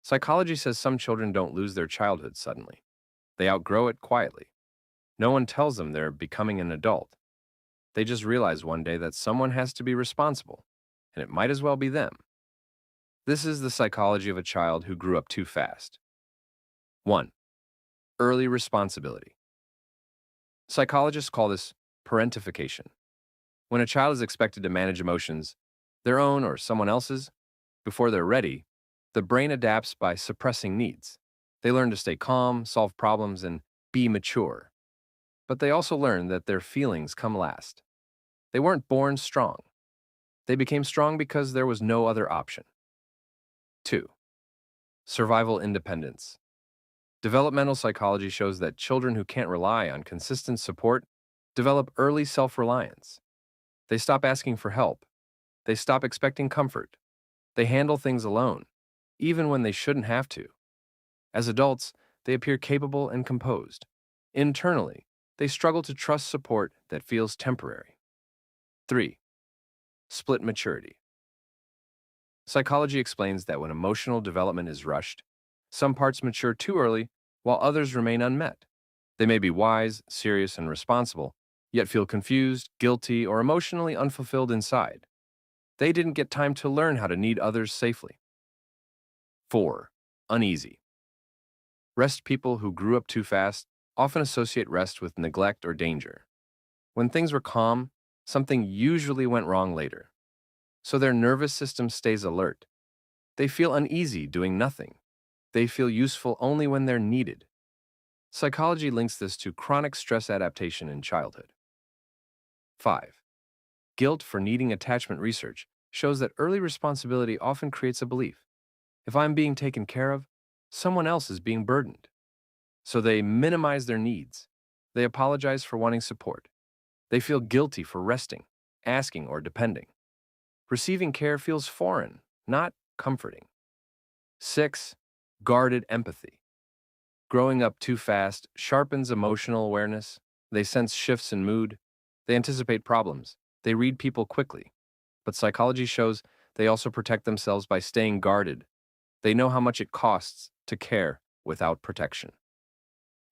Psychology says some children don't lose their childhood suddenly. They outgrow it quietly. No one tells them they're becoming an adult. They just realize one day that someone has to be responsible, and it might as well be them. This is the psychology of a child who grew up too fast. 1. Early responsibility. Psychologists call this parentification. When a child is expected to manage emotions, their own or someone else's, before they're ready, the brain adapts by suppressing needs. They learn to stay calm, solve problems, and be mature. But they also learn that their feelings come last. They weren't born strong. They became strong because there was no other option. 2. Survival independence. Developmental psychology shows that children who can't rely on consistent support develop early self-reliance. They stop asking for help. They stop expecting comfort. They handle things alone, even when they shouldn't have to. As adults, they appear capable and composed. Internally, they struggle to trust support that feels temporary. 3. Split maturity. Psychology explains that when emotional development is rushed, some parts mature too early while others remain unmet. They may be wise, serious, and responsible, yet feel confused, guilty, or emotionally unfulfilled inside. They didn't get time to learn how to need others safely. 4. Uneasy. Rest people who grew up too fast often associate rest with neglect or danger. When things were calm, something usually went wrong later. So their nervous system stays alert. They feel uneasy doing nothing. They feel useful only when they're needed. Psychology links this to chronic stress adaptation in childhood. 5. Guilt for needing attachment research shows that early responsibility often creates a belief. If I'm being taken care of, someone else is being burdened. So they minimize their needs. They apologize for wanting support. They feel guilty for resting, asking, or depending. Receiving care feels foreign, not comforting. 6. Guarded empathy. Growing up too fast sharpens emotional awareness. They sense shifts in mood. They anticipate problems. They read people quickly. But psychology shows they also protect themselves by staying guarded. They know how much it costs to care without protection.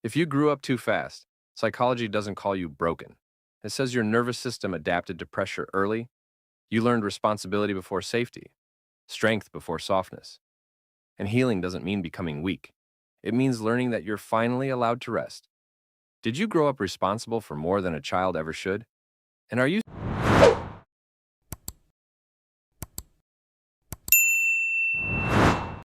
If you grew up too fast, psychology doesn't call you broken. It says your nervous system adapted to pressure early. You learned responsibility before safety, strength before softness. And healing doesn't mean becoming weak. It means learning that you're finally allowed to rest. Did you grow up responsible for more than a child ever should? And are you